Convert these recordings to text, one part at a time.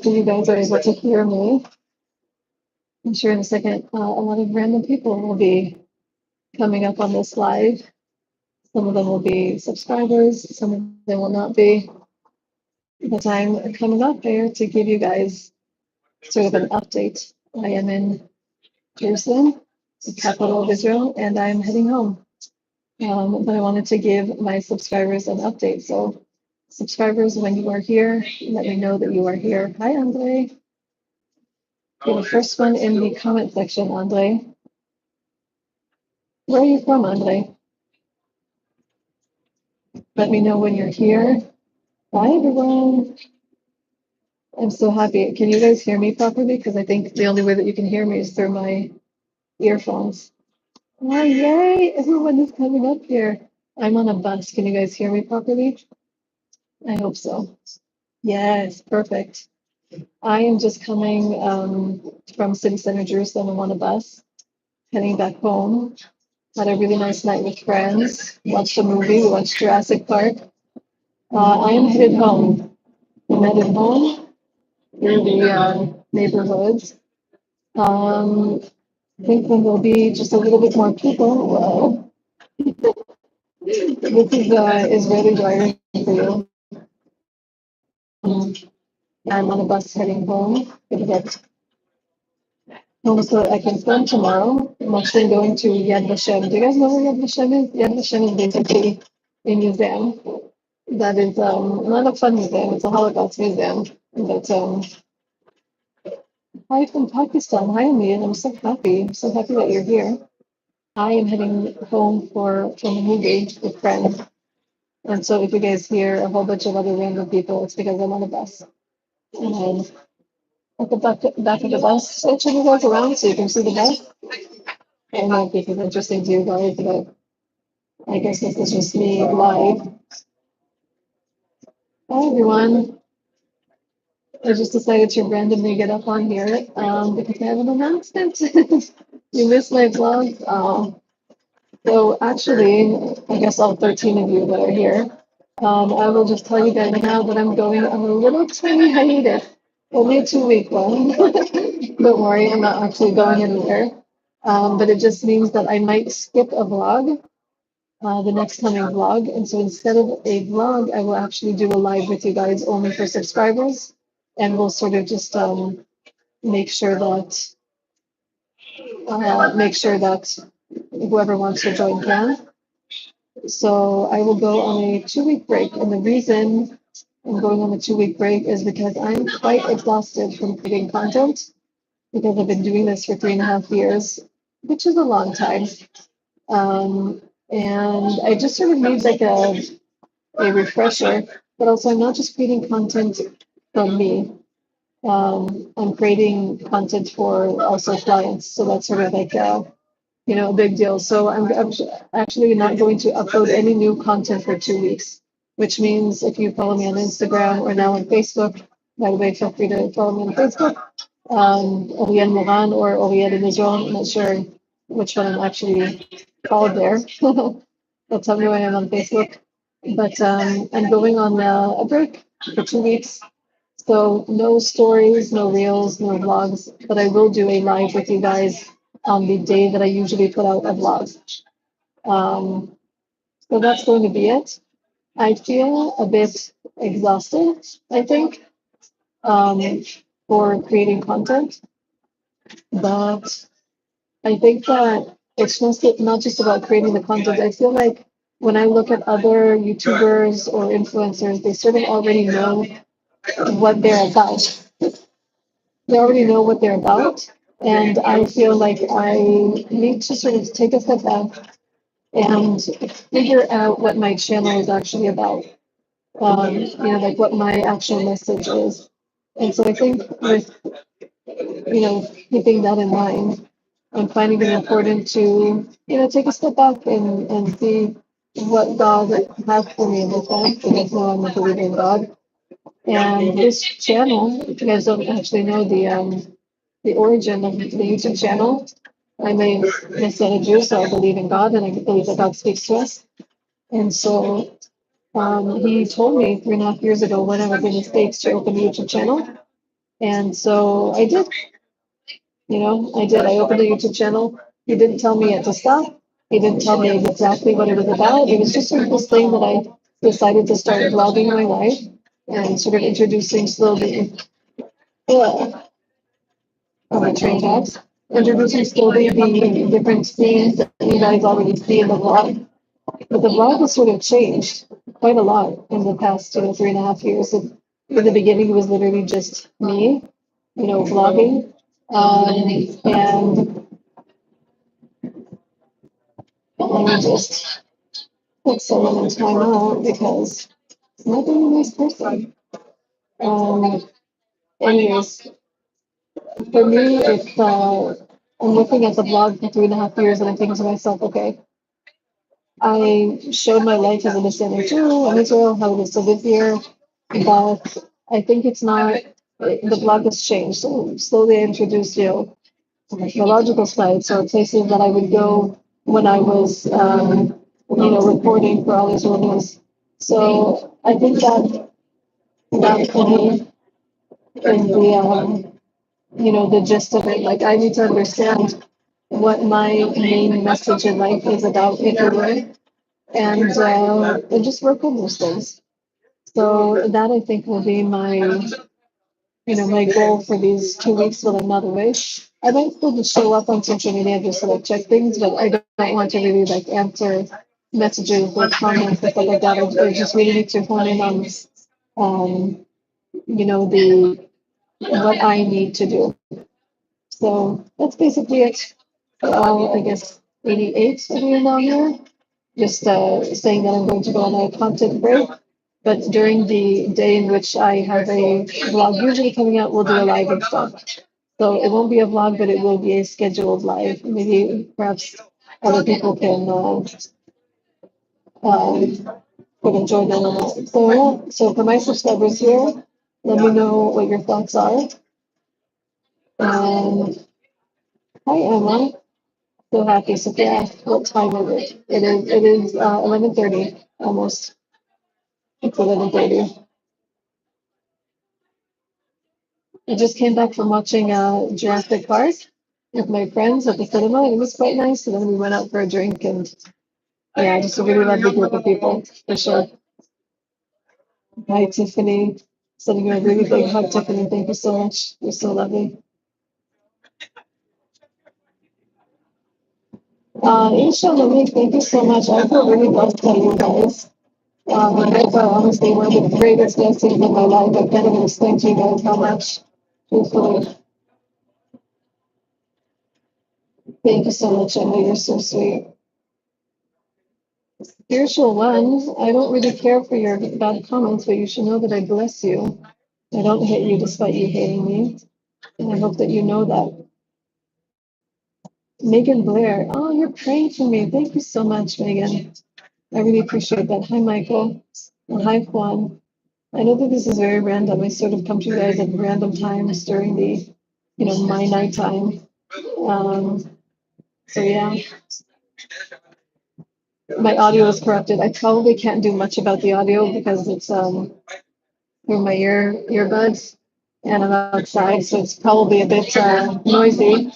hopefully you guys are able to hear me. I'm sure in a second, a lot of random people will be coming up on this live. Some of them will be subscribers, some of them will not be. But I'm coming up there to give you guys sort of an update. I am in Jerusalem, the capital of Israel, and I'm heading home. But I wanted to give my subscribers an update. So, subscribers, when you are here, let me know that you are here. Hi, Andre. You're the first one in the comment section, Andre. Where are you from, Andre? Let me know when you're here. Hi, everyone. I'm so happy. Can you guys hear me properly? Because I think the only way that you can hear me is through my earphones. Oh, yay! Everyone is coming up here. I'm on a bus. Can you guys hear me properly? I hope so. Yes, perfect. I am just coming from City Center, Jerusalem. I'm on a bus, heading back home. Had a really nice night with friends. Watched a movie. We watched Jurassic Park. I am headed home. I'm headed home through the neighborhoods. I think then there'll be just a little bit more people. Well, this is Israeli driving for you. I'm on a bus heading home. Gonna get home so that I can film tomorrow. I'm actually going to Yad Vashem. Do you guys know where Yad Vashem is? Yad Vashem is basically a museum that is not a fun museum. It's a Holocaust museum. But hi from Pakistan. Hi, Amin. I'm so happy. I'm so happy that you're here. I am heading home from a movie with friends. And so if you guys hear a whole bunch of other random people, it's because I'm on a bus. And I'm at the back of the bus. So I turn you guys around so you can see the bus. I don't know if this is interesting to you guys, but I guess this is just me live. Hi, everyone. I just decided to randomly get up on here because I have an announcement. You missed my vlog. So actually, I guess all 13 of you that are here, I will just tell you guys now that I'm going on a little tiny hiatus, only a 2-week one. Don't worry, I'm not actually going anywhere. But it just means that I might skip a vlog, the next coming vlog. And so instead of a vlog, I will actually do a live with you guys only for subscribers. And we'll sort of just make sure that whoever wants to join can. So I will go on a 2-week break. And the reason I'm going on a 2-week break is because I'm quite exhausted from creating content because I've been doing this for 3.5 years, which is a long time. And I just sort of need like a refresher, but also I'm not just creating content from me. I'm creating content for also clients. So that's sort of like a big deal. So I'm actually not going to upload any new content for 2 weeks, which means if you follow me on Instagram or now on Facebook, by the way, feel free to follow me on Facebook, Oriel Moran or Oriel in Israel. I'm not sure which one I'm actually called there. But tell me when I'm on Facebook. But I'm going on a break for 2 weeks. So no stories, no reels, no vlogs, but I will do a live with you guys on the day that I usually put out a vlog. So that's going to be it. I feel a bit exhausted, I think, for creating content, but I think that it's not just about creating the content. I feel like when I look at other YouTubers or influencers, they sort of already know what they're about. They already know what they're about. And I feel like I need to sort of take a step back and figure out what my channel is actually about. Like what my actual message is. And so I think with, keeping that in mind, I'm finding it important to, take a step back and see what God has for me in this life. You guys know I'm a believer in God. And this channel, if you guys don't actually know the origin of the YouTube channel, I'm a Messianic Jew, so I believe in God and I believe that God speaks to us. And so he told me 3.5 years ago when I was in the States to open a YouTube channel. And so I did, I did. I opened a YouTube channel. He didn't tell me yet to stop. He didn't tell me exactly what it was about. It was just sort of this thing that I decided to start vlogging my life and sort of introducing slowly, uh, on the train tracks, introducing slowly the different scenes that you guys already see in the vlog. But the vlog has sort of changed quite a lot in the past, 3.5 years. In the beginning, it was literally just me, vlogging. And let me just put someone in timeout because I'm not being a nice person. Um, anyways, for me, it's I'm looking at the vlog for 3.5 years and I'm thinking to myself, okay, I showed my life as a Messianic Jew in Israel, how it is to live here, but I think it's not, the blog has changed. So slowly I introduced, the theological side. So places that I would go when I was, reporting for All Israel News. So I think that for me is the gist of it. Like I need to understand what my main message in life is about Israel and just work on those things. So that I think will be my goal for these 2 weeks while I'm not away. I might still just show up on social media just to like check things, but I don't want to really like answer messages or comments and stuff like that. I just really need to hone in on, um, the what I need to do. So that's basically it. I guess 88 of you now here. Just saying that I'm going to go on a content break. But during the day in which I have a vlog usually coming out, we'll do a live and stuff. So it won't be a vlog, but it will be a scheduled live. Maybe perhaps other people can enjoy them or not. So yeah, so for my subscribers here, let me know what your thoughts are. And hi Emma, so happy. So yeah, what time is it? It is 11:30 almost. It's 11:30. I just came back from watching Jurassic Park with my friends at the cinema. And it was quite nice. And then we went out for a drink and yeah, just a really lovely group of people for sure. Hi, Tiffany. Sending you a really big hug, Tiffany. Thank you so much. You're so lovely. Inshallah, thank you so much. I feel really blessed by you guys. You guys are honestly one of the greatest blessings in my life. I can't even explain to you guys how much. Truthfully, thank you so much, Emma. You're so sweet. Spiritual one, I don't really care for your bad comments, but you should know that I bless you. I don't hate you despite you hating me. And I hope that you know that. Megan Blair, oh, you're praying for me. Thank you so much, Megan. I really appreciate that. Hi, Michael. And hi, Juan. I know that this is very random. I sort of come to you guys at random times during the, my nighttime. So yeah, my audio is corrupted. I probably can't do much about the audio because it's through my earbuds and I'm outside, so it's probably a bit noisy.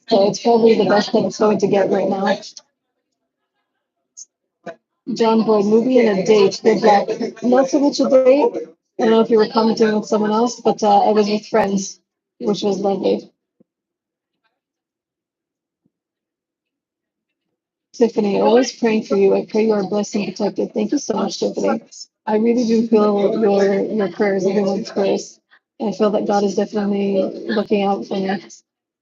So it's probably the best that it's going to get right now. John Boyd, movie and a date. Good luck. Not so much a date. I don't know if you were commenting with someone else, but I was with friends, which was lovely. Tiffany, always praying for you. I pray you are blessed and protected. Thank you so much, Tiffany. I really do feel your prayers, everyone's prayers. I feel that God is definitely looking out for me.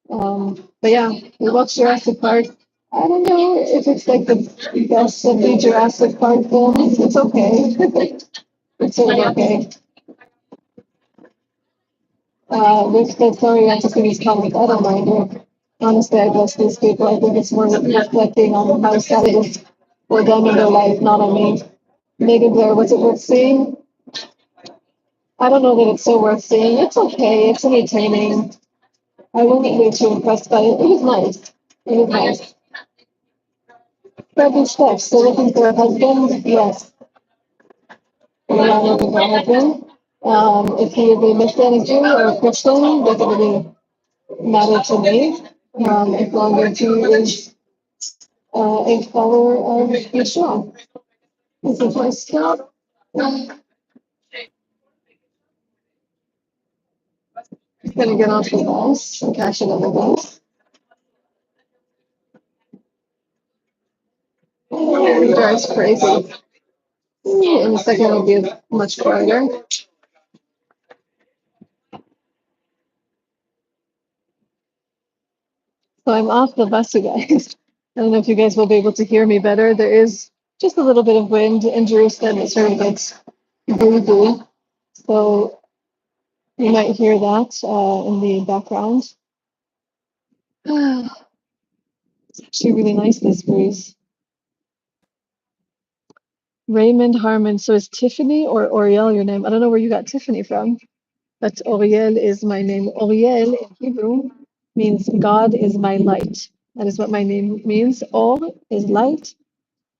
But yeah, we watched Jurassic Park. I don't know if it's like the best of the Jurassic Park films. It's okay. It's sort of okay. Rick said, sorry, I took these comments. I don't mind it. Honestly, I bless these people. I think it's more reflecting on how sad it is for them in their life, not on me. Megan Blair, was it worth seeing? I don't know that it's so worth seeing. It's okay. It's entertaining. I wasn't really too impressed by it. It was nice. It was nice. Baby steps. So looking for a husband? Yes. Are you not looking for a husband? If he is a Messianic Jew or a Christian, doesn't really matter to me. As long as he is a follower of Yeshua. This is my stop. I'm gonna get off the bus and catch another bus. It drives crazy. In a second, it'll be much quieter. So I'm off the bus, you guys. I don't know if you guys will be able to hear me better. There is just a little bit of wind in Jerusalem. It sort of gets breezy. So you might hear that in the background. It's actually really nice, this breeze. Raymond Harmon. So is Tiffany or Oriel your name? I don't know where you got Tiffany from, but Oriel is my name. Oriel in Hebrew means God is my light. That is what my name means. Or is light.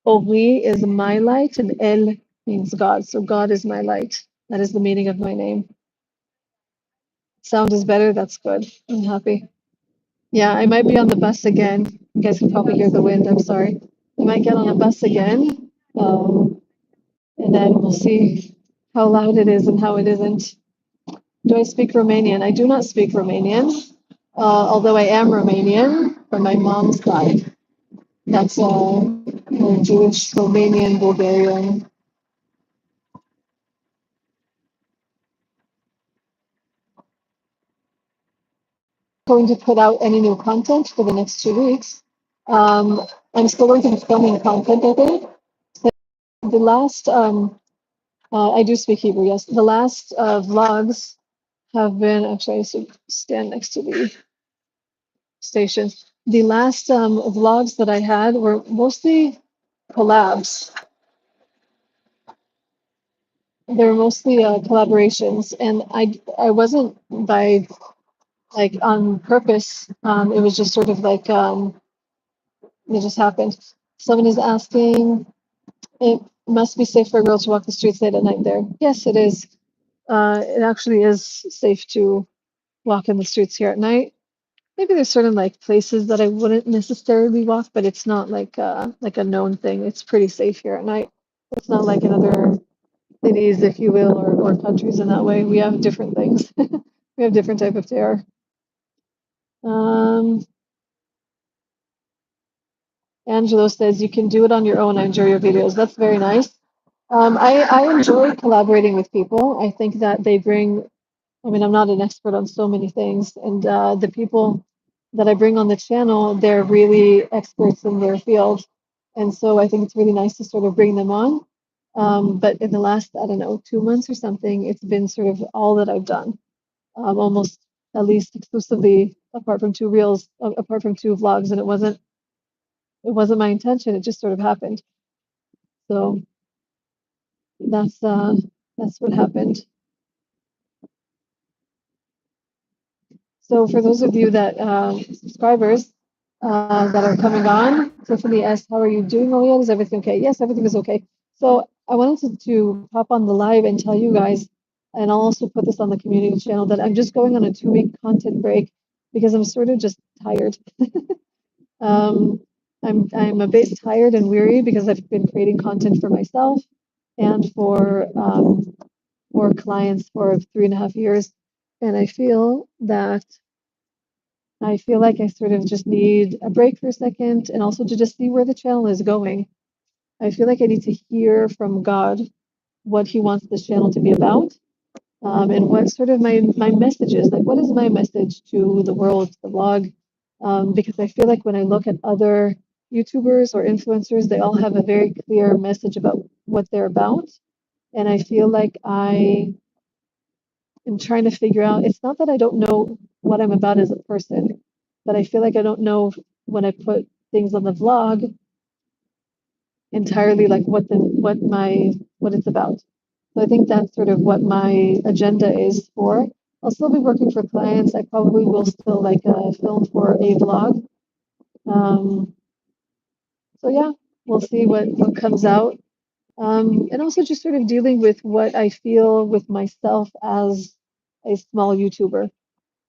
Ori is my light, and El means God. So God is my light. That is the meaning of my name. Sound is better. That's good. I'm happy. Yeah, I might be on the bus again. You guys can probably hear the wind. I'm sorry. I might get on a bus again. And then we'll see how loud it is and how it isn't. Do I speak Romanian? I do not speak Romanian, although I am Romanian from my mom's side. That's Jewish, Romanian, Bulgarian. Going to put out any new content for the next 2 weeks. I'm still going to be filming content, I think. The last, I do speak Hebrew, yes. The last vlogs have been, actually, I used to stand next to the stations. The last vlogs that I had were mostly collabs. They were mostly collaborations, and I wasn't by like on purpose. It was just sort of like it just happened. Someone is asking, it must be safe for a girl to walk the streets late at night there. Yes, it is. It actually is safe to walk in the streets here at night. Maybe there's certain like places that I wouldn't necessarily walk, but it's not like a known thing. It's pretty safe here at night. It's not like in other cities, if you will, or countries in that way. We have different things. We have different type of terror. Um, Angelo says you can do it on your own. I enjoy your videos. That's very nice. I enjoy collaborating with people. I think that they bring, I mean, I'm not an expert on so many things, and the people that I bring on the channel, they're really experts in their field. And so I think it's really nice to sort of bring them on. But in the last, I don't know, 2 months or something, it's been sort of all that I've done, almost at least exclusively, apart from two reels, apart from two vlogs, and it wasn't my intention. It just sort of happened. So that's uh, that's what happened. So for those of you that subscribers that are coming on, Tiffany asked, "How are you doing, Oriel? Is everything okay?" Yes, everything is okay. So I wanted to pop on the live and tell you guys, and I'll also put this on the community channel, that I'm just going on a 2 week content break because I'm sort of just tired. um, I'm a bit tired and weary because I've been creating content for myself and for clients for 3.5 years, and I feel like I sort of just need a break for a second and also to just see where the channel is going. I feel like I need to hear from God what He wants this channel to be about, and what sort of my message is. Like, what is my message to the world, to the blog? Because I feel like when I look at other YouTubers or influencers, they all have a very clear message about what they're about. And I feel like I am trying to figure out, it's not that I don't know what I'm about as a person, but I feel like I don't know when I put things on the vlog entirely like what it's about. So I think that's sort of what my agenda is for. I'll still be working for clients. I probably will still like film for a vlog. So yeah, we'll see what comes out. And also just sort of dealing with what I feel with myself as a small YouTuber.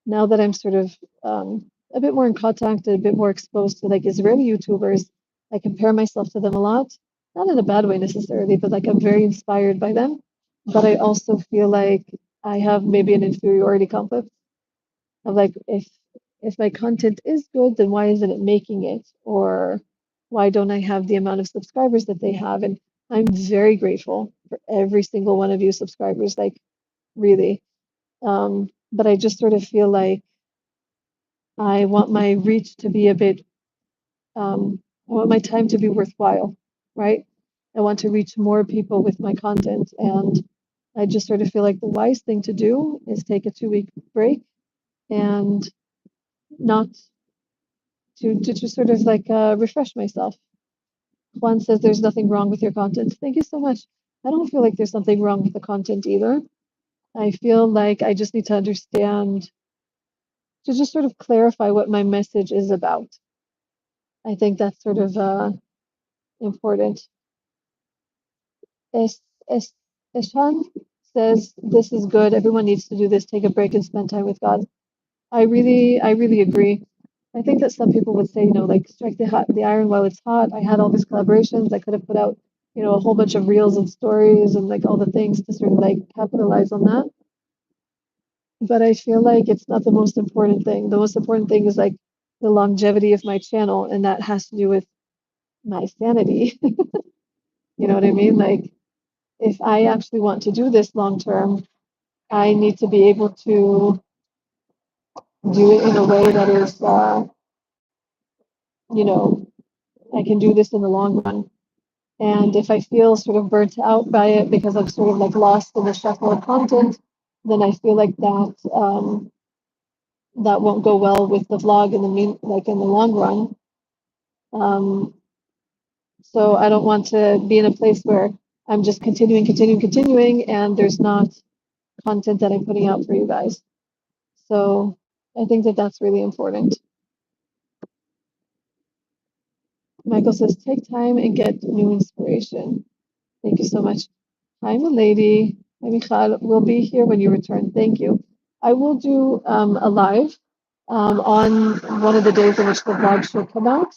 Now that I'm sort of a bit more in contact, a bit more exposed to like Israeli YouTubers, I compare myself to them a lot. Not in a bad way necessarily, but like I'm very inspired by them. But I also feel like I have maybe an inferiority complex of like if my content is good, then why isn't it making it? Or why don't I have the amount of subscribers that they have? And I'm very grateful for every single one of you subscribers, like really. But I just sort of feel like I want my reach to be a bit, I want my time to be worthwhile, right? I want to reach more people with my content. And I just sort of feel like the wise thing to do is take a 2 week break and not to just sort of like refresh myself. Juan says there's nothing wrong with your content. Thank you so much. I don't feel like there's something wrong with the content either. I feel like I just need to understand to just sort of clarify what my message is about. I think that's sort of important. Es, es, Eshan says this is good. Everyone needs to do this. Take a break and spend time with God. I really agree. I think that some people would say, like strike the iron while it's hot. I had all these collaborations. I could have put out, a whole bunch of reels and stories and like all the things to sort of like capitalize on that. But I feel like it's not the most important thing. The most important thing is like the longevity of my channel, and that has to do with my sanity. You know what I mean? Like if I actually want to do this long term, I need to be able to do it in a way that is, you know, I can do this in the long run. And if I feel sort of burnt out by it because I'm sort of like lost in the shuffle of content, then I feel like that won't go well with the vlog like in the long run. Um, so I don't want to be in a place where I'm just continuing, and there's not content that I'm putting out for you guys. So I think that that's really important. Michael says, take time and get new inspiration. Thank you so much. Hi, Milady. Hi, Michal. We'll be here when you return. Thank you. I will do a live on one of the days in which the vlog should come out.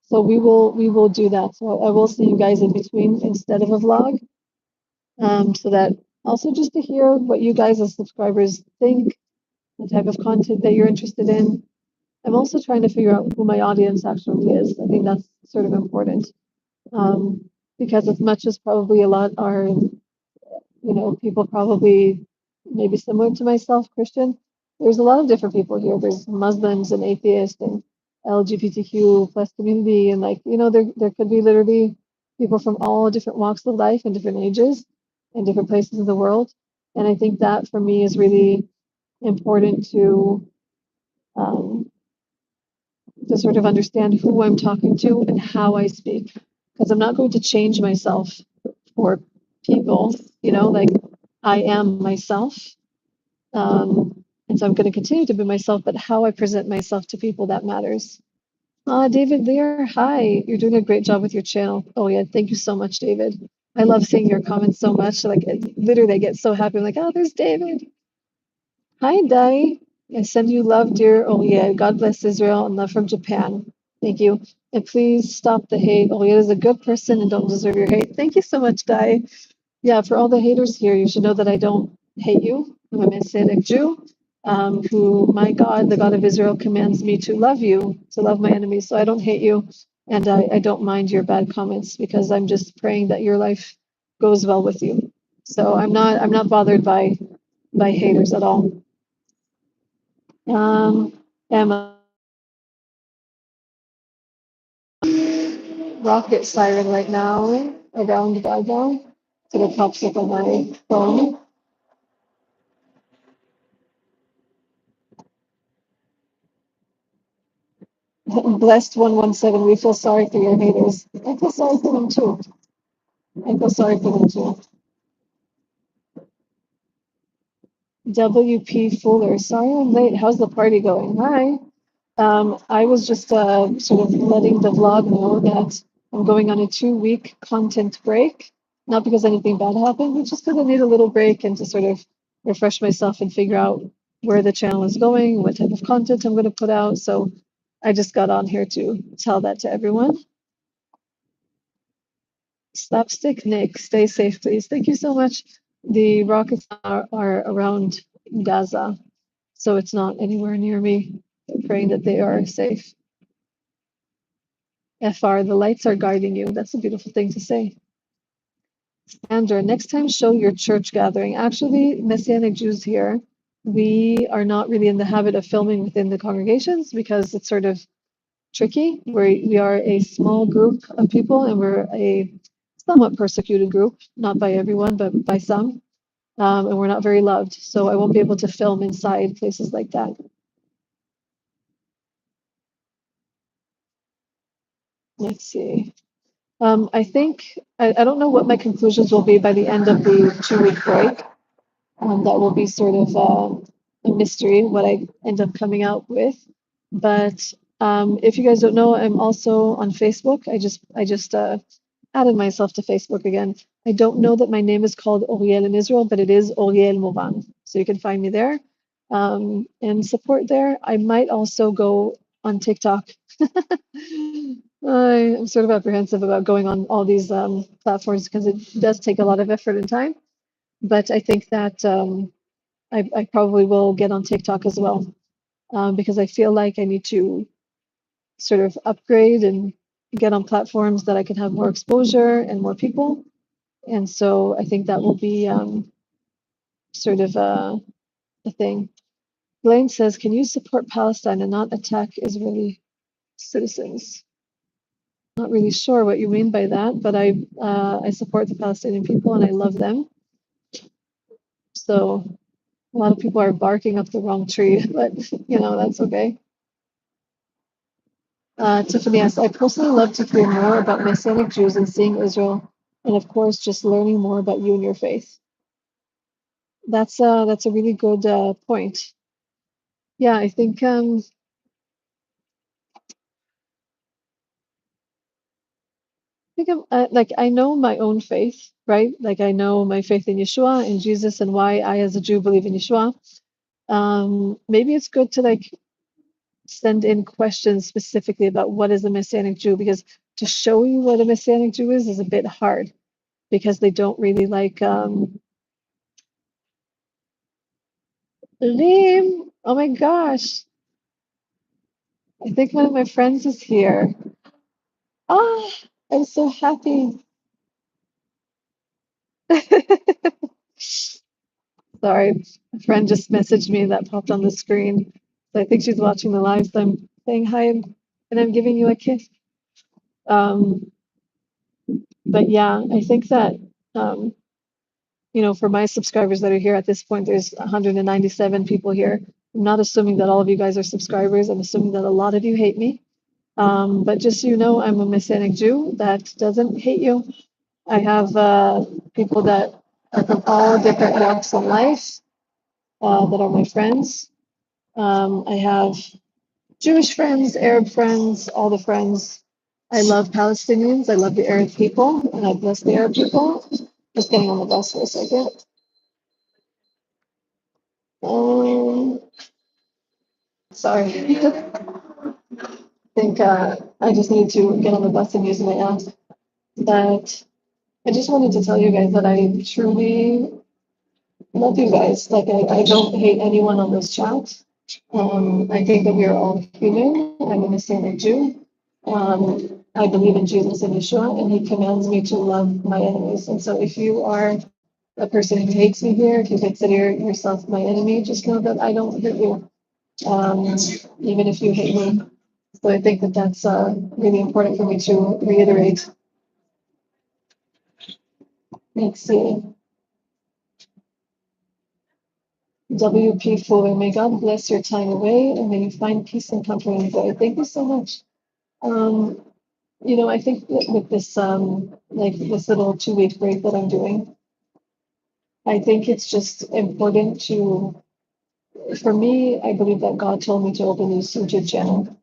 So we will do that. So I will see you guys in between instead of a vlog. So that also just to hear what you guys as subscribers think, the type of content that you're interested in. I'm also trying to figure out who my audience actually is. I think that's sort of important. Because as much as probably a lot are, people probably maybe similar to myself, Christian, there's a lot of different people here. There's Muslims and atheists and LGBTQ plus community, and like, there could be literally people from all different walks of life and different ages and different places in the world. And I think that for me is really important um, to sort of understand who I'm talking to and how I speak. Because I'm not going to change myself for people, like I am myself. And so I'm going to continue to be myself, but how I present myself to people, that matters. David Lear, hi. You're doing a great job with your channel. Oh, yeah. Thank you so much, David. I love seeing your comments so much. Like, literally, I get so happy. I'm like, oh, there's David. Hi, Dai. I send you love, dear Oriel. God bless Israel and love from Japan. Thank you. And please stop the hate. Oriel is a good person and don't deserve your hate. Thank you so much, Dai. Yeah, for all the haters here, you should know that I don't hate you. I'm a Messianic Jew who, my God, the God of Israel, commands me to love you, to love my enemies. So I don't hate you, and I don't mind your bad comments because I'm just praying that your life goes well with you. So I'm not bothered by haters at all. Emma, rocket siren right now around Gaza. So it pops up on my phone. Blessed 117, we feel sorry for your haters. I feel sorry for them too. I feel sorry for them too. WP Fuller, sorry I'm late. How's the party going? Hi. I was just sort of letting the vlog know that I'm going on a 2 week content break. Not because anything bad happened, but just because I need a little break and to sort of refresh myself and figure out where the channel is going, what type of content I'm going to put out. So I just got on here to tell that to everyone. Slapstick Nick, stay safe, please. Thank you so much. The rockets are around Gaza, so it's not anywhere near me. I'm praying that they are safe. FR, the lights are guiding you. That's a beautiful thing to say. Sandra, next time show your church gathering. Actually, Messianic Jews here, we are not really in the habit of filming within the congregations because it's sort of tricky. We are a small group of people and we're a somewhat persecuted group, not by everyone, but by some. And we're not very loved. So I won't be able to film inside places like that. Let's see. I think, I don't know what my conclusions will be by the end of the 2 week break. That will be sort of a mystery what I end up coming out with. But if you guys don't know, I'm also on Facebook. I just added myself to Facebook again. I don't know that my name is called Oriel in Israel, but it is Oriel Movan. So you can find me there and support there. I might also go on TikTok. I'm sort of apprehensive about going on all these platforms because it does take a lot of effort and time. But I think that I probably will get on TikTok as well because I feel like I need to sort of upgrade and get on platforms that I can have more exposure and more people. And so I think that will be sort of a thing. Blaine says, can you support Palestine and not attack Israeli citizens? Not really sure what you mean by that, but I support the Palestinian people and I love them. So a lot of people are barking up the wrong tree, but that's okay. Tiffany asks, I personally love to hear more about Messianic Jews and seeing Israel, and of course, just learning more about you and your faith. That's a really good point. Yeah, I think like I know my own faith, right? Like I know my faith in Yeshua and Jesus and why I, as a Jew, believe in Yeshua. Maybe it's good to like send in questions specifically about what is a Messianic Jew because to show you what a Messianic Jew is a bit hard because they don't really like Reem, oh my gosh. I think one of my friends is here. Ah, I'm so happy. Sorry, a friend just messaged me that popped on the screen. So I think she's watching the live, so I'm saying hi and I'm giving you a kiss. Um, but yeah, I think that um, for my subscribers that are here at this point, there's 197 people here. I'm not assuming that all of you guys are subscribers. I'm assuming that a lot of you hate me. But just so you know, I'm a Messianic Jew that doesn't hate you. I have people that are from all different walks of life that are my friends. I have Jewish friends, Arab friends, all the friends. I love Palestinians. I love the Arab people, and I bless the Arab people. Just getting on the bus for a second. Sorry. I think I just need to get on the bus and use my app. But I just wanted to tell you guys that I truly love you guys. Like I don't hate anyone on this chat. I think that we are all human. I'm a Messianic Jew. I believe in Jesus and Yeshua, and He commands me to love my enemies. And so, if you are a person who hates me here, if you consider yourself my enemy, just know that I don't hate you, even if you hate me. So I think that that's really important for me to reiterate. Let's see. WP Fuller, may God bless your time away and may you find peace and comfort and joy. Thank you so much. Um, I think that with this like this little 2 week break that I'm doing, I think it's just important for me, I believe that God told me to open this YouTube channel.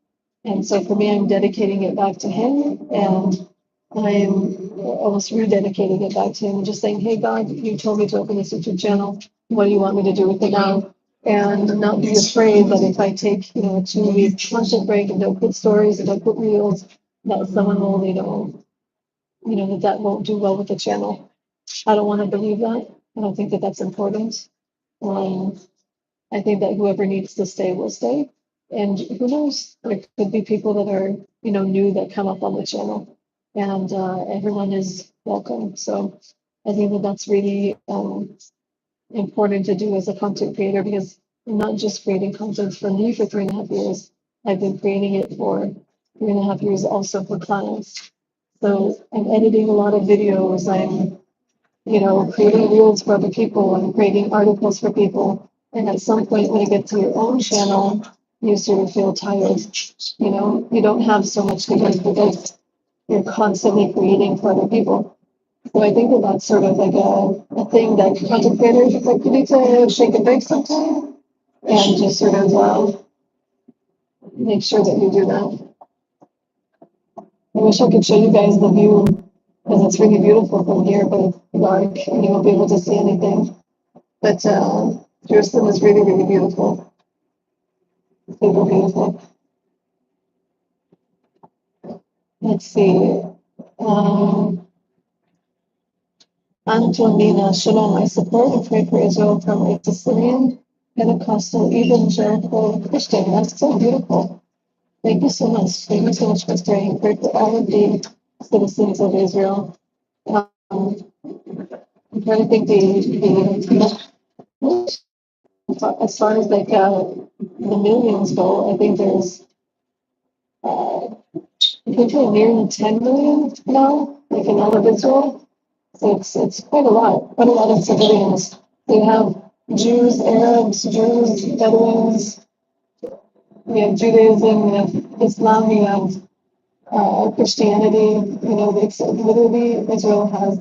And so for me, I'm dedicating it back to Him and I'm almost rededicating it back to him, just saying, "Hey God, you told me to open this YouTube channel. What do you want me to do with it now?" And not be afraid that if I take, a 2 week content break and don't put stories and don't put reels, that someone will, that won't do well with the channel. I don't want to believe that. I don't think that that's important. Um, I think that whoever needs to stay will stay. And who knows, there could be people that are, new that come up on the channel, and everyone is welcome. So I think that that's really important to do as a content creator, because I'm not just creating content for me for 3.5 years. I've been creating it for 3.5 years also for clients. So I'm editing a lot of videos. I'm creating reels for other people and creating articles for people. And at some point, when you get to your own channel, you sort of feel tired. You don't have so much to do because you're constantly creating for other people. So I think that that's sort of like a thing that content creators like you need to shake a bake sometime and just sort of make sure that you do that. I wish I could show you guys the view because it's really beautiful from here, but it's dark and you won't be able to see anything. But Jerusalem is really, really beautiful. Super beautiful. Let's see. Um, Antonina Shalom, I support and pray for Israel from a Sicilian, Pentecostal, evangelical Christian. That's so beautiful. Thank you so much. Thank you so much for staying. Pray for all of the citizens of Israel. I'm trying to think as far as like the millions go, I think there's I think we're nearing 10 million now, like in all of Israel. So it's quite a lot of civilians. We have Jews, Arabs, Jews, Bedouins, we have Judaism, we have Islam, we have Christianity. It's literally Israel has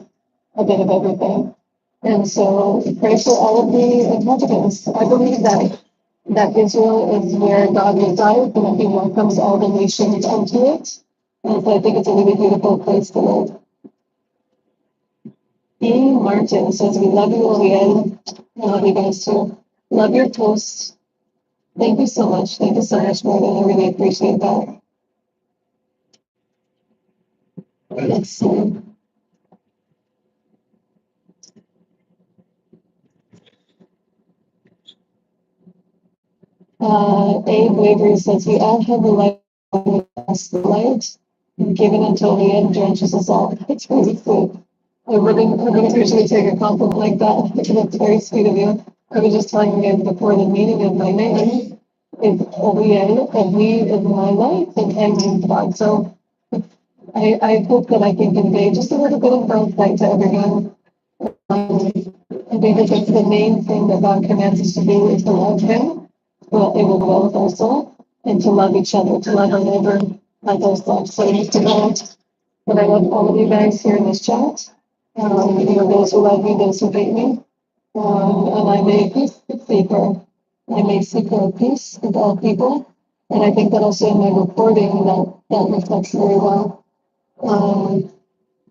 a bit of everything. And so pray for all of the inhabitants. I believe that Israel is where God resides and that He welcomes all the nations into it. And so I think it's a really beautiful place to live. E. Martin says, "We love you, Oriel. I love you guys too. Love your posts. Thank you so much. Thank you so much, Morgan. I really appreciate that." Let's see. Abe Wavery says, "We all have a light, the light given until the end drenches us all." It's really sweet. I wouldn't usually take a compliment like that. It's very sweet of you. I was just telling you before the meeting of my name is Oriel, and we is my life, and M means God. So I hope that I can convey just a little bit of insight to everyone. I think that that's the main thing that God commands us to do is to love Him. Well, it will dwell with our soul, and to love each other, to love our neighbor like ourselves. So just to know that I love all of you guys here in this chat. Those who love me, those who hate me. And I'm a peace seeker. I'm a seeker of peace with all people. And I think that also in my reporting that reflects very well.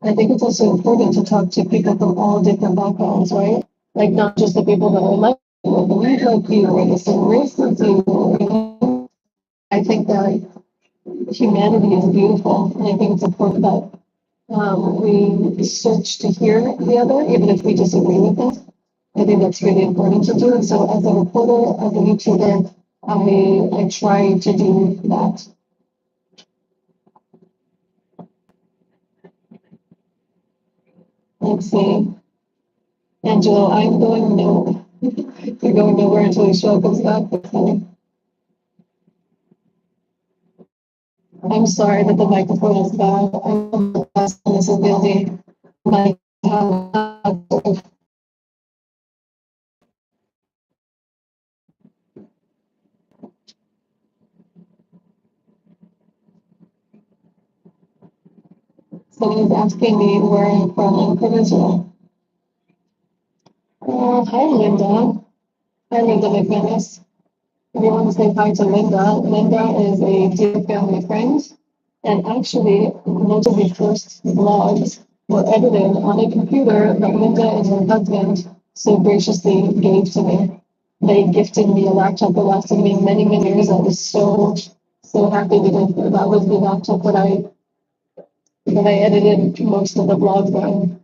I think it's also important to talk to people from all different backgrounds, right? Like not just the people that are like you or believe like you or the same race as you. I think that humanity is beautiful, and I think it's important that we search to hear the other, even if we disagree with them. I think that's really important to do. And so, as a reporter, as a YouTuber, I try to do that. Let's see, Angelo, I'm going no. You're going nowhere until you show up and stuff. That's funny. I'm sorry that the microphone is bad. I'm the best, and this is the only mic. Someone's asking me where I'm from. I'm from Israel. Hi, Linda. Hi, Linda McManus. If you want to say hi to Linda, Linda is a dear family friend. And actually, one of the first vlogs were edited on a computer that Linda and her husband so graciously gave to me. They gifted me a laptop that lasted me many, many years. I was so happy because that was the laptop that I edited most of the blogs on.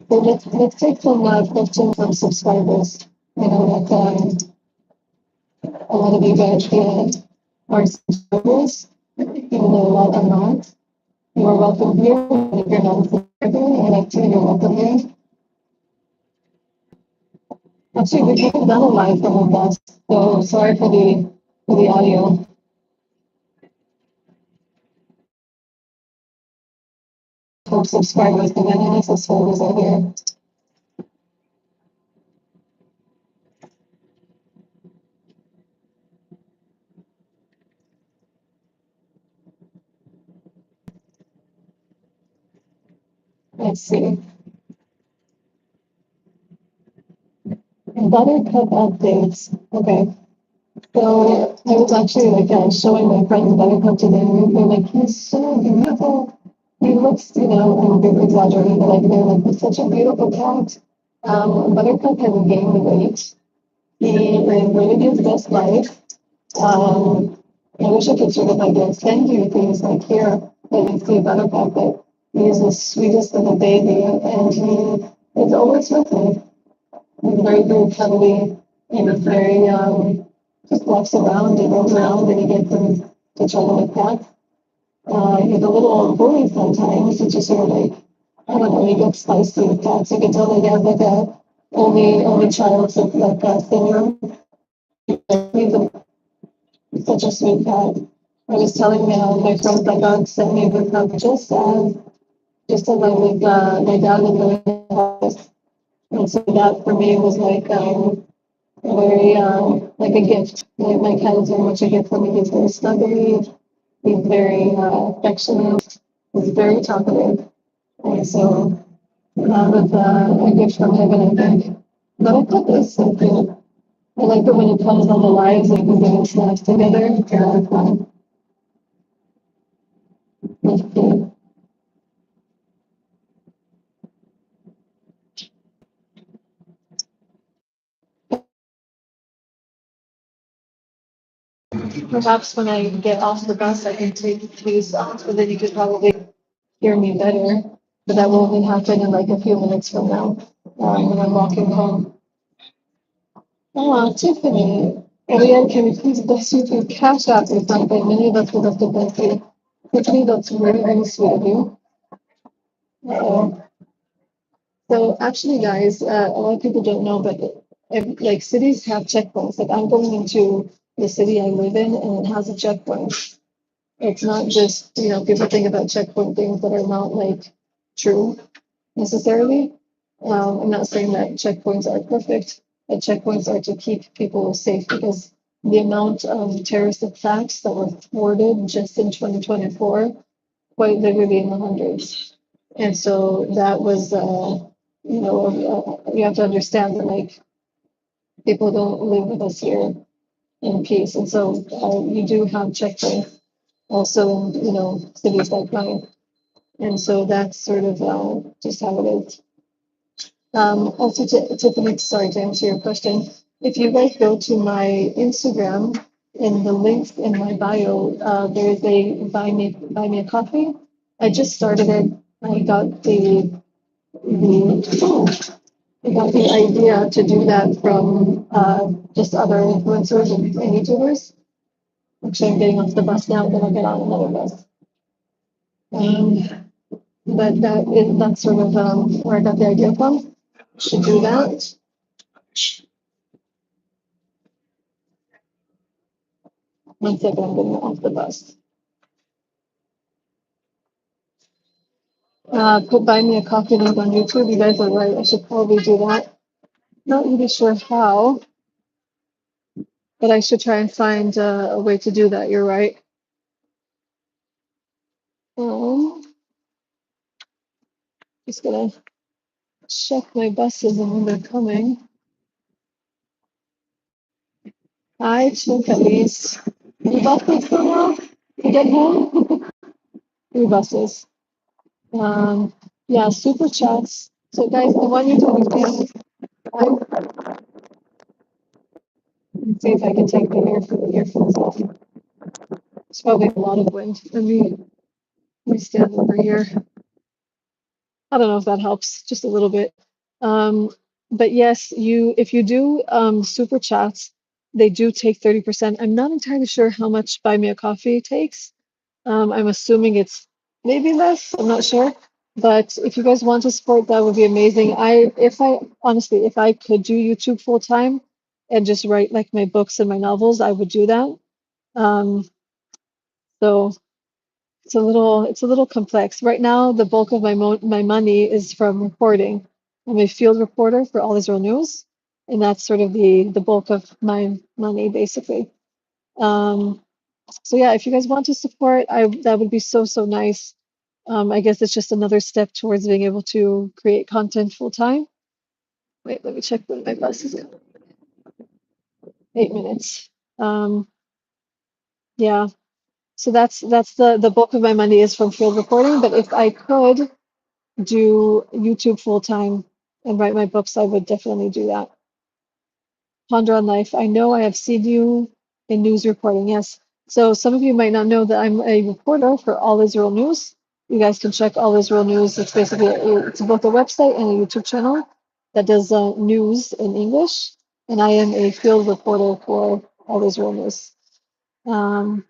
So let's take some questions from subscribers. I know that a lot of you guys are subscribers, even though a lot are not. You are welcome here. If you're not a subscriber, I'd like to, you're welcome here. Actually, we haven't done a live from with us, so sorry for the audio. For subscribers, because I know the subscribers are here. Let's see. Buttercup updates. Okay. So I was actually like showing my friends Buttercup today, and they're like, he's so beautiful. He looks, I'm a bit exaggerating, but like they're like, he's such a beautiful cat. Buttercup has gained weight. He is living his best life. Um, I wish I could sort of like send you things like here that you see Buttercup, but he is the sweetest little baby, and he is always with me. He's very, very cuddly, and he's very, just walks around and runs around and he gets into trouble with cats. He's a little bully sometimes, which is sort of like, I don't know, he gets spicy with cats. You can tell that he has like a only child syndrome. He's such a sweet cat. I was telling my friends that God sent me with him just as I was my dad was going to the house. And so that for me was like very like a gift. My cat is very much a gift for me. He's very snuggly, he's very affectionate, he's very talkative. And so that was a gift from heaven, I think. But I thought this so cool. I like it when it comes on the lives and we're doing snacks together. It's a lot of fun. Perhaps when I get off the bus, I can take these off, but then you could probably hear me better. But that will only happen in like a few minutes from now, when I'm walking home. Oh, Tiffany, Oriel, can we please bless you through Cash App or something? Many of us would have to bless you. Tiffany, that's very, very sweet of you. Uh, so actually, guys, a lot of people don't know, but like cities have checkpoints. Like I'm going into the city I live in, and it has a checkpoint. It's not just, people think about checkpoint things that are not like true necessarily. I'm not saying that checkpoints are perfect, but checkpoints are to keep people safe because the amount of terrorist attacks that were thwarted just in 2024, quite literally in the hundreds. And so that was, you have to understand that like people don't live with us here in peace. And so you do have checkpoints also in, cities like mine. And so that's sort of just how it is. Also, Tiffany, sorry to answer your question. If you guys go to my Instagram, in the links in my bio, there is a buy me a coffee. I just started it. I got the I got the idea to do that from just other influencers and YouTubers. Actually, I'm getting off the bus now. Then I'll get on another bus. Um, but that's sort of where I got the idea from. Should do that. One second, I'm getting off the bus. Put buy me a coffee link on YouTube. You guys are right. I should probably do that. Not really sure how, but I should try and find a way to do that. You're right. Just gonna check my buses and when they're coming. Hi, Chilkalis. You bus me still now? to get home. 3 buses. Um, yeah, super chats. So guys, I want you to understand. Let's see if I can take the earphones off. It's probably a lot of wind. Let me stand over here. I don't know if that helps, just a little bit. Um, but yes, if you do super chats, they do take 30%. I'm not entirely sure how much Buy Me a Coffee takes. I'm assuming it's maybe less. I'm not sure. But if you guys want to support, that would be amazing. Honestly, if I could do YouTube full time and just write like my books and my novels, I would do that. Um, so it's a little complex. Right now, the bulk of my money is from reporting. I'm a field reporter for All Israel News, and that's sort of the bulk of my money, basically. Um, so yeah, if you guys want to support, that would be so, so nice. I guess it's just another step towards being able to create content full time. Wait, let me check when my bus is coming. 8 minutes. Yeah, so that's the bulk of my money is from field reporting. But if I could do YouTube full time and write my books, I would definitely do that. Ponder on Life. I know I have seen you in news reporting. Yes. So some of you might not know that I'm a reporter for All Israel News. You guys can check All Israel News. It's basically it's both a website and a YouTube channel that does news in English. And I am a field reporter for All Israel News. Um,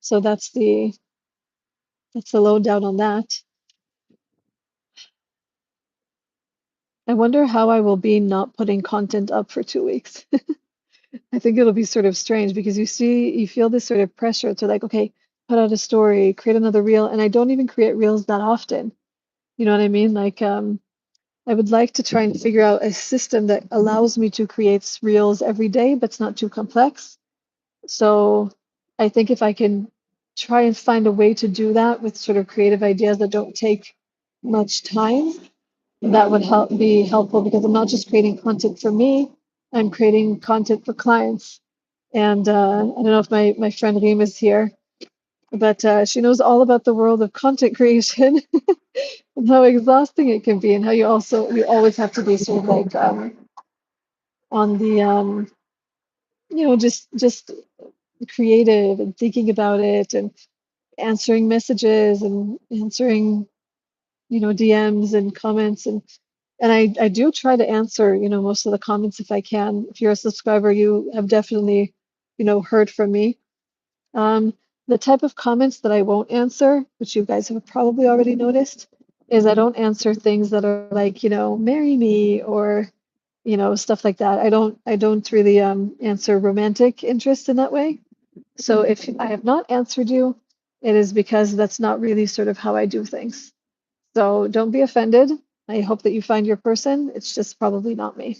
so that's the lowdown on that. I wonder how I will be not putting content up for 2 weeks. I think it'll be sort of strange because you feel this sort of pressure to like, okay, put out a story, create another reel, and I don't even create reels that often. You know what I mean? Like, I would like to try and figure out a system that allows me to create reels every day, but it's not too complex. So I think if I can try and find a way to do that with sort of creative ideas that don't take much time, that would be helpful because I'm not just creating content for me, I'm creating content for clients. And I don't know if my friend Reem is here, but she knows all about the world of content creation and how exhausting it can be, and how you always have to be sort of like on the just creative and thinking about it and answering messages and answering DMs and comments and I do try to answer most of the comments if I can. If you're a subscriber, you have definitely heard from me. Um, the type of comments that I won't answer, which you guys have probably already noticed, is I don't answer things that are like, marry me or, stuff like that. I don't really answer romantic interest in that way. So if I have not answered you, it is because that's not really sort of how I do things. So don't be offended. I hope that you find your person. It's just probably not me.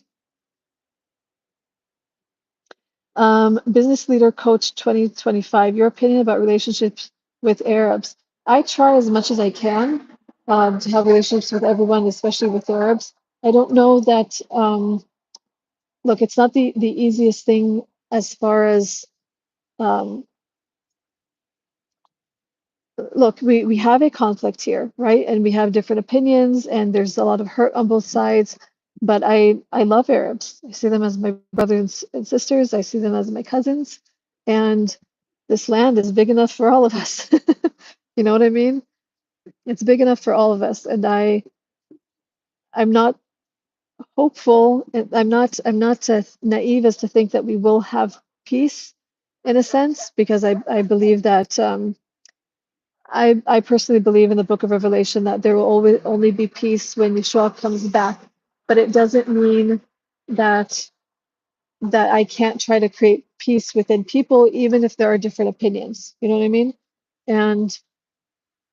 Business Leader Coach 2025, your opinion about relationships with Arabs. I try as much as I can to have relationships with everyone, especially with Arabs. I don't know that, look, it's not the easiest thing as far as, um, look, we have a conflict here, right? And we have different opinions, and there's a lot of hurt on both sides. But I love Arabs. I see them as my brothers and sisters. I see them as my cousins, and this land is big enough for all of us. You know what I mean? It's big enough for all of us, and I'm not hopeful. I'm not naive as to think that we will have peace in a sense, because I believe that. I personally believe in the book of Revelation that there will always only be peace when Yeshua comes back, but it doesn't mean that I can't try to create peace within people, even if there are different opinions. You know what I mean? And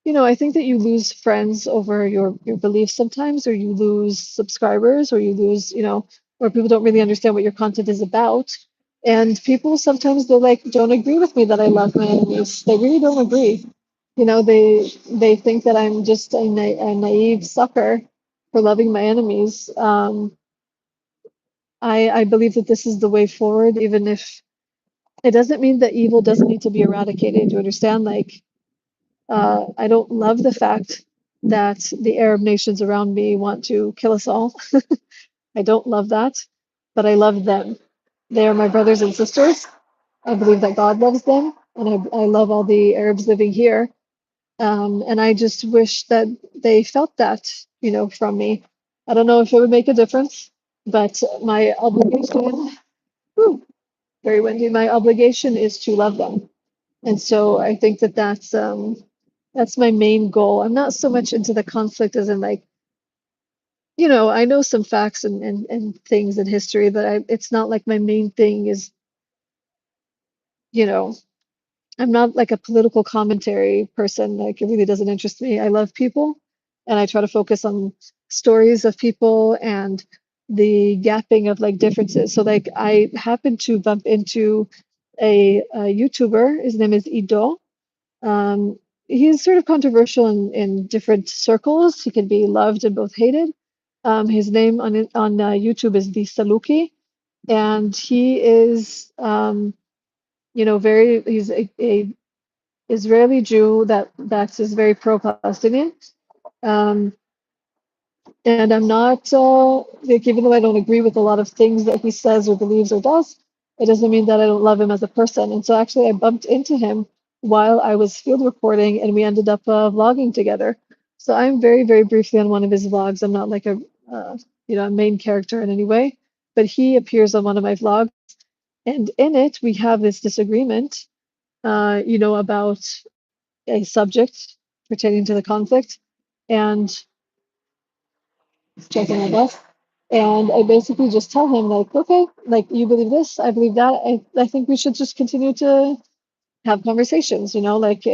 I think that you lose friends over your beliefs sometimes, or you lose subscribers, or you lose, or people don't really understand what your content is about. And people sometimes they like don't agree with me that I love my enemies. They really don't agree. They think that I'm just a naive sucker for loving my enemies. I believe that this is the way forward, even if It doesn't mean that evil doesn't need to be eradicated. You understand? Like, I don't love the fact that the Arab nations around me want to kill us all. I don't love that, but I love them. They are my brothers and sisters. I believe that God loves them, and I love all the Arabs living here. And I just wish that they felt that, from me. I don't know if it would make a difference, but my obligation, whew, very windy, my obligation is to love them. And so I think that that's my main goal. I'm not so much into the conflict as in like, I know some facts and things in history, but it's not like my main thing is, you know, I'm not like a political commentary person. Like it really doesn't interest me. I love people and I try to focus on stories of people and the gapping of like differences. So like I happened to bump into a YouTuber. His name is Ido. He's sort of controversial in different circles. He can be loved and both hated. His name on YouTube is the Saluki, and he is very he's a Israeli Jew that is very pro-Palestinian. Um, and I'm not like even though I don't agree with a lot of things that he says or believes or does, it doesn't mean that I don't love him as a person. And so actually, I bumped into him while I was field reporting, and we ended up vlogging together. So I'm very, very briefly on one of his vlogs. I'm not like uh, a main character in any way, but he appears on one of my vlogs, and in it we have this disagreement, about a subject pertaining to the conflict, and checking my bus. And I basically just tell him, like, okay, like you believe this, I believe that. I think we should just continue to have conversations, like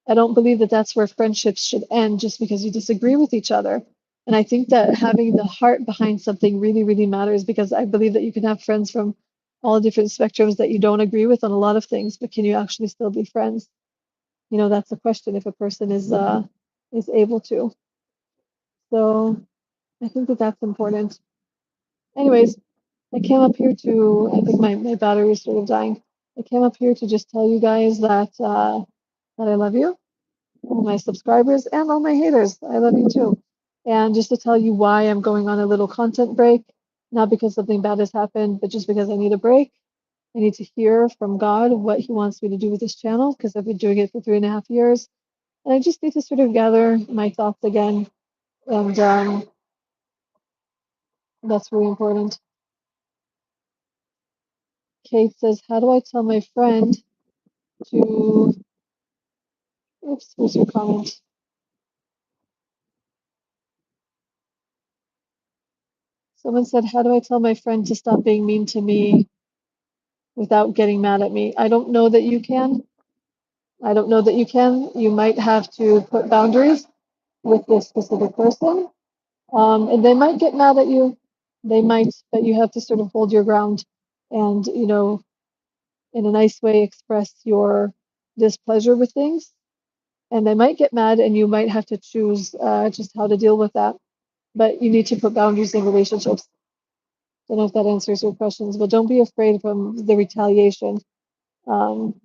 I don't believe that that's where friendships should end just because you disagree with each other. And I think that having the heart behind something really, really matters because I believe that you can have friends from all different spectrums that you don't agree with on a lot of things, but can you actually still be friends? That's the question if a person is able to. So I think that that's important. Anyways, I came up here to, I think my battery is sort of dying. I came up here to just tell you guys that I love you, all my subscribers and all my haters. I love you too. And just to tell you why I'm going on a little content break, not because something bad has happened, but just because I need a break. I need to hear from God what He wants me to do with this channel because I've been doing it for 3.5 years. And I just need to sort of gather my thoughts again. And that's really important. Kate says, how do I tell my friend to, oops, where's your comment? Someone said, how do I tell my friend to stop being mean to me without getting mad at me? I don't know that you can. I don't know that you can. You might have to put boundaries with this specific person. And they might get mad at you. They might, but you have to sort of hold your ground and, in a nice way express your displeasure with things. And they might get mad and you might have to choose just how to deal with that. But you need to put boundaries in relationships. Don't know if that answers your questions, but don't be afraid from the retaliation. Um,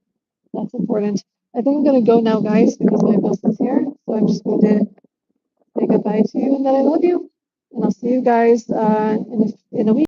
that's important. I think I'm going to go now, guys, because my bus is here. So I'm just going to say goodbye to you and that I love you. And I'll see you guys in a week.